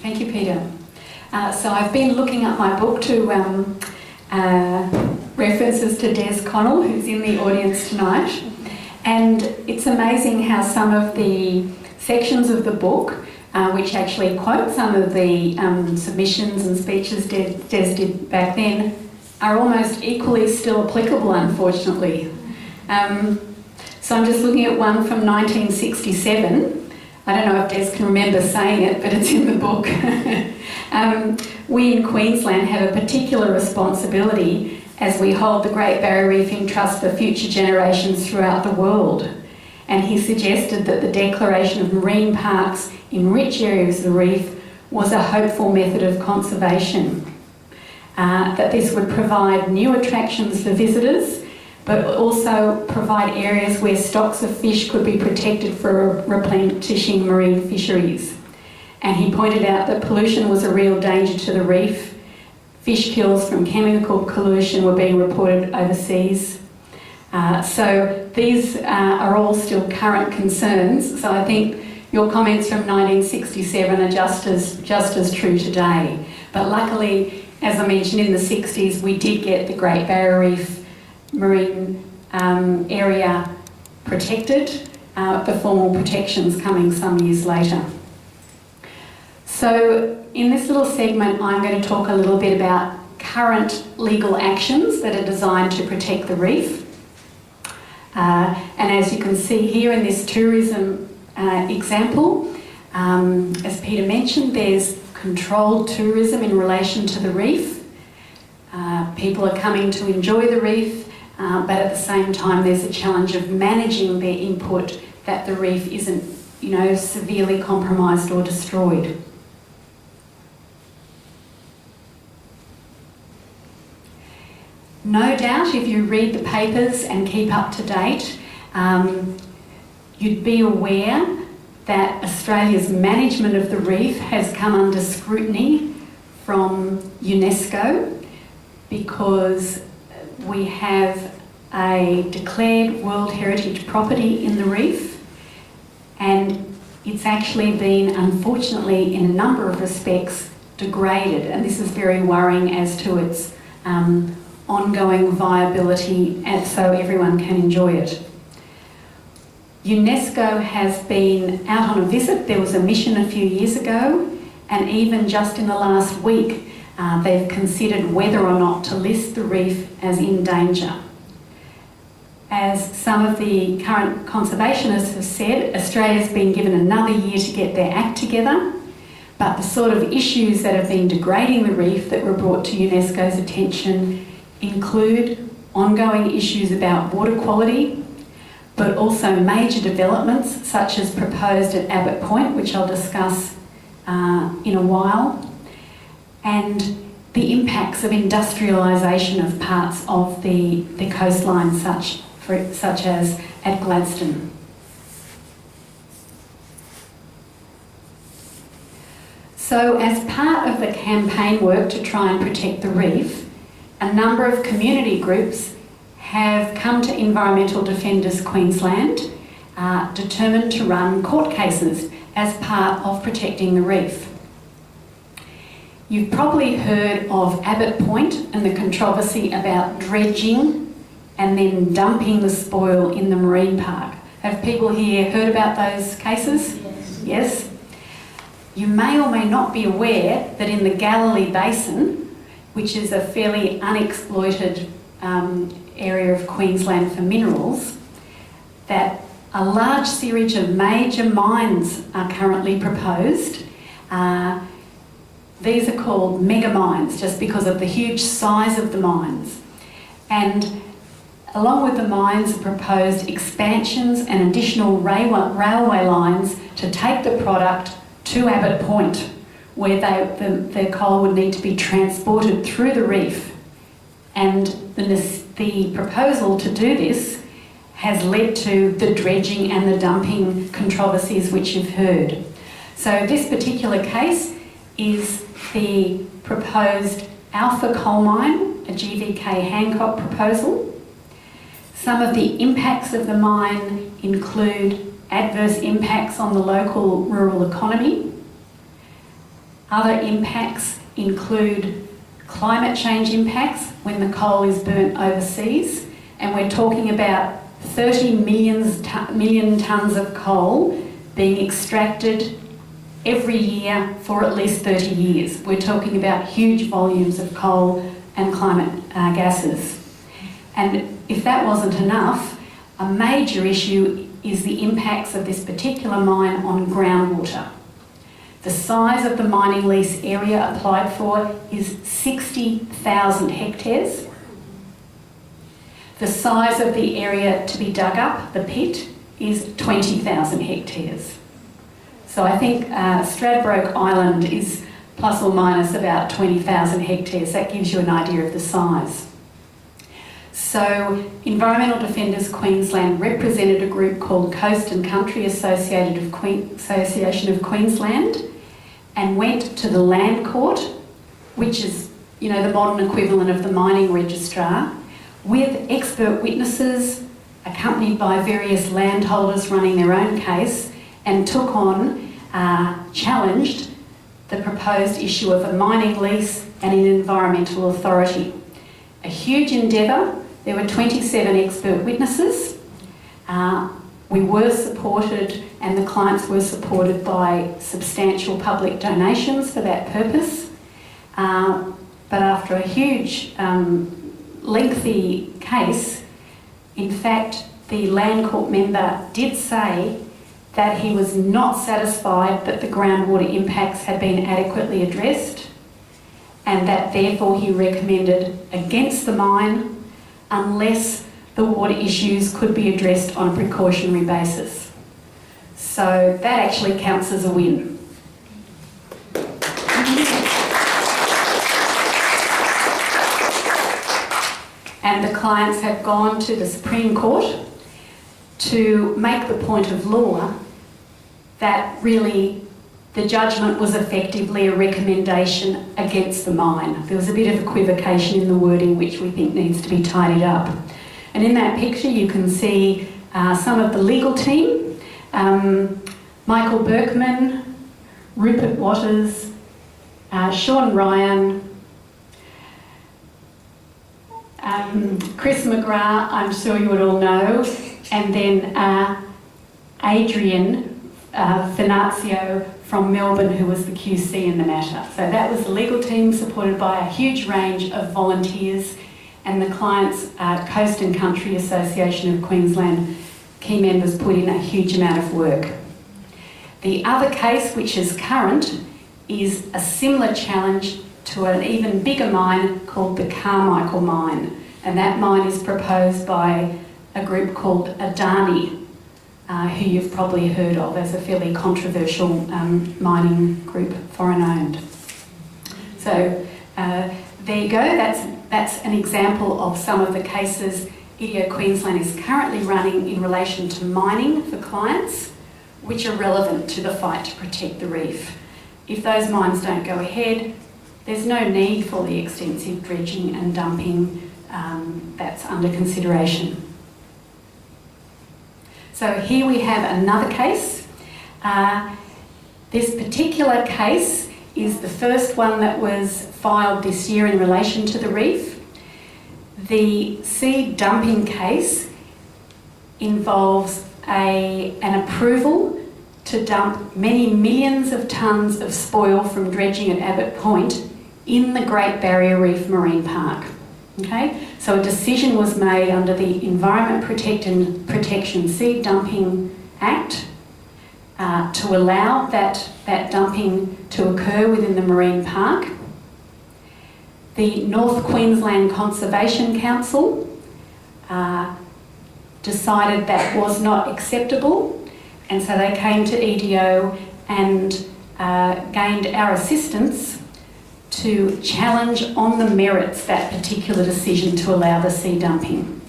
Thank you, Peter. So I've been looking at my book to references to Des Connell, who's in the audience tonight. And it's amazing how some of the sections of the book, which actually quote some of the submissions and speeches Des did back then, are almost equally still applicable, unfortunately. So I'm just looking at one from 1967. I don't know if Des can remember saying it, but it's in the book. We in Queensland have a particular responsibility as we hold the Great Barrier Reef in trust for future generations throughout the world. And he suggested that the declaration of marine parks in rich areas of the reef was a hopeful method of conservation. That this would provide new attractions for visitors, but also provide areas where stocks of fish could be protected for replenishing marine fisheries. And he pointed out that pollution was a real danger to the reef. Fish kills from chemical pollution were being reported overseas. So these are all still current concerns. So I think your comments from 1967 are just as true today. But luckily, as I mentioned, in the 60s, we did get the Great Barrier Reef marine area protected, the formal protections coming some years later. So in this little segment, I'm going to talk a little bit about current legal actions that are designed to protect the reef. And as you can see here in this tourism example, as Peter mentioned, there's controlled tourism in relation to the reef. People are coming to enjoy the reef, but at the same time there's a challenge of managing their input that the reef isn't, severely compromised or destroyed. No doubt, if you read the papers and keep up to date, you'd be aware that Australia's management of the reef has come under scrutiny from UNESCO because we have a declared World Heritage Property in the reef, and it's actually been, unfortunately, in a number of respects, degraded, and this is very worrying as to its ongoing viability and so everyone can enjoy it. UNESCO has been out on a visit. There was a mission a few years ago, and even just in the last week they've considered whether or not to list the reef as in danger. As some of the current conservationists have said, Australia's been given another year to get their act together, but the sort of issues that have been degrading the reef that were brought to UNESCO's attention include ongoing issues about water quality, but also major developments such as proposed at Abbott Point, which I'll discuss in a while, and the impacts of industrialisation of parts of the coastline such as at Gladstone. So as part of the campaign work to try and protect the reef, a number of community groups have come to Environmental Defenders Queensland determined to run court cases as part of protecting the reef. You've probably heard of Abbott Point and the controversy about dredging and then dumping the spoil in the marine park. Have people here heard about those cases? Yes. Yes? You may or may not be aware that in the Galilee Basin, which is a fairly unexploited area of Queensland for minerals, that a large series of major mines are currently proposed. These are called mega mines just because of the huge size of the mines. And along with the mines are proposed expansions and additional railway lines to take the product to Abbott Point, where the coal would need to be transported through the reef. And the proposal to do this has led to the dredging and the dumping controversies which you've heard. So this particular case is the proposed Alpha coal mine, a GVK Hancock proposal. Some of the impacts of the mine include adverse impacts on the local rural economy, Other impacts include climate change impacts when the coal is burnt overseas, and we're talking about 30 million tonnes of coal being extracted every year for at least 30 years. We're talking about huge volumes of coal and climate gases. And if that wasn't enough, a major issue is the impacts of this particular mine on groundwater. The size of the mining lease area applied for is 60,000 hectares. The size of the area to be dug up, the pit, is 20,000 hectares. So I think Stradbroke Island is plus or minus about 20,000 hectares. That gives you an idea of the size. So Environmental Defenders Queensland represented a group called Coast and Country Association of Queensland and went to the Land Court, which is, you know, the modern equivalent of the mining registrar, with expert witnesses accompanied by various landholders running their own case, and took on, challenged the proposed issue of a mining lease and an environmental authority. A huge endeavour. There were 27 expert witnesses. We were supported, and the clients were supported by substantial public donations for that purpose. But after a huge, lengthy case, in fact, the Land Court member did say that he was not satisfied that the groundwater impacts had been adequately addressed, and that therefore he recommended against the mine unless the water issues could be addressed on a precautionary basis. So that actually counts as a win. And the clients have gone to the Supreme Court to make the point of law that really the judgment was effectively a recommendation against the mine. There was a bit of equivocation in the wording which we think needs to be tidied up. And in that picture you can see some of the legal team, Michael Berkman, Rupert Waters, Sean Ryan, Chris McGrath, I'm sure you would all know, and then Adrian Finazio from Melbourne, who was the QC in the matter. So that was the legal team, supported by a huge range of volunteers, and the clients, Coast and Country Association of Queensland, key members put in a huge amount of work. The other case, which is current, is a similar challenge to an even bigger mine called the Carmichael mine, and that mine is proposed by a group called Adani, who you've probably heard of as a fairly controversial mining group, foreign owned. So there you go, that's an example of some of the cases EDO Queensland is currently running in relation to mining for clients, which are relevant to the fight to protect the reef. If those mines don't go ahead, there's no need for the extensive dredging and dumping that's under consideration. So here we have another case. This particular case is the first one that was filed this year in relation to the reef. The seed dumping case involves an approval to dump many millions of tonnes of spoil from dredging at Abbott Point in the Great Barrier Reef Marine Park. Okay? So a decision was made under the Environment Protection Seed Dumping Act to allow that dumping to occur within the marine park. The North Queensland Conservation Council decided that was not acceptable, and so they came to EDO and gained our assistance to challenge on the merits that particular decision to allow the sea dumping.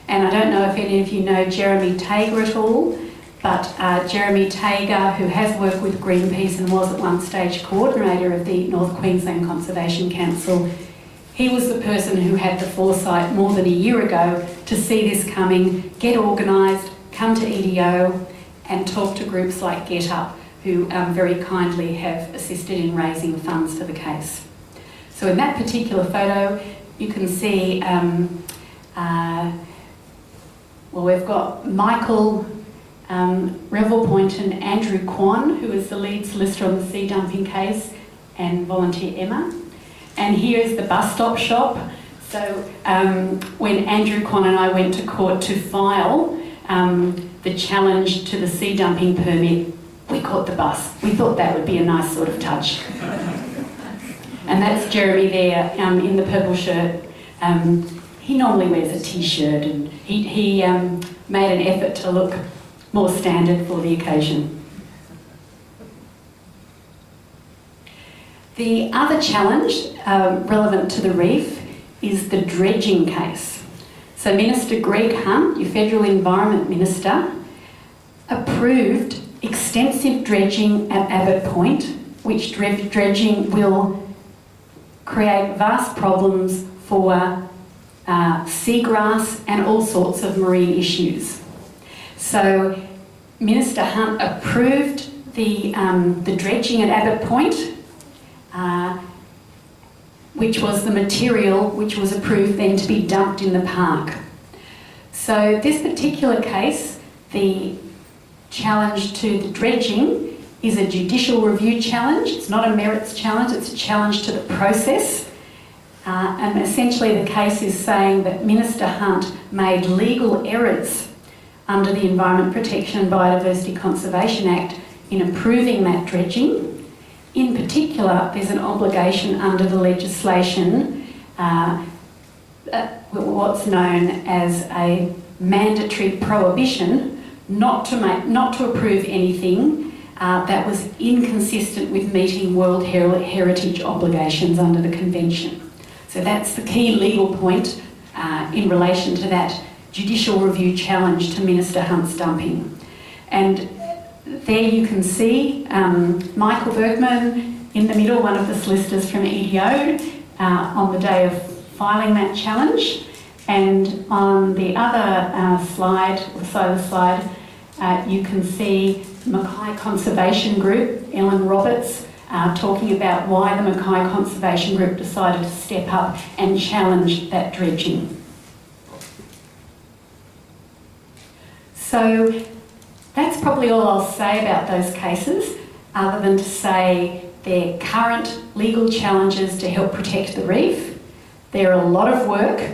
And I don't know if any of you know Jeremy Tager at all, but Jeremy Tager, who has worked with Greenpeace and was at one stage coordinator of the North Queensland Conservation Council, he was the person who had the foresight more than a year ago to see this coming, get organised, come to EDO and talk to groups like Get Up, who very kindly have assisted in raising funds for the case. So in that particular photo, you can see, we've got Michael Revelpoint and Andrew Kwan, who is the lead solicitor on the sea dumping case, and volunteer Emma. And here is the bus stop shop. So when Andrew Kwan and I went to court to file the challenge to the sea dumping permit, we caught the bus. We thought that would be a nice sort of touch. And that's Jeremy there in the purple shirt. He normally wears a t-shirt, and he made an effort to look more standard for the occasion. The other challenge relevant to the reef is the dredging case. So Minister Greg Hunt, your Federal Environment Minister, approved extensive dredging at Abbott Point, which dredging will create vast problems for seagrass and all sorts of marine issues. So Minister Hunt approved the dredging at Abbott Point, which was the material which was approved then to be dumped in the park. So this particular case, the challenge to the dredging is a judicial review challenge. It's not a merits challenge, it's a challenge to the process. And essentially the case is saying that Minister Hunt made legal errors under the Environment Protection and Biodiversity Conservation Act in approving that dredging. In particular, there's an obligation under the legislation, what's known as a mandatory prohibition, not to approve anything that was inconsistent with meeting World Heritage obligations under the Convention. So that's the key legal point in relation to that judicial review challenge to Minister Hunt's dumping. And there you can see Michael Bergman in the middle, one of the solicitors from EDO, on the day of filing that challenge. And on the other slide, or side of the slide, you can see Mackay Conservation Group, Ellen Roberts, talking about why the Mackay Conservation Group decided to step up and challenge that dredging. So that's probably all I'll say about those cases, other than to say they're current legal challenges to help protect the reef. They're a lot of work,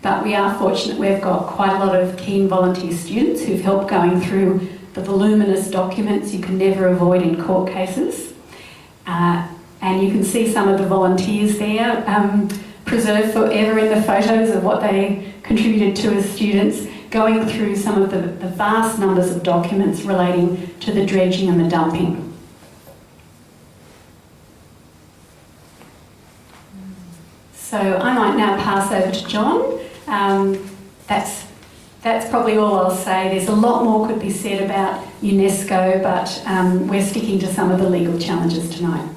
but we are fortunate we've got quite a lot of keen volunteer students who've helped going through the voluminous documents you can never avoid in court cases. And you can see some of the volunteers there, preserved forever in the photos of what they contributed to as students, going through some of the vast numbers of documents relating to the dredging and the dumping. So I might now pass over to John. That's probably all I'll say. There's a lot more could be said about UNESCO, but we're sticking to some of the legal challenges tonight.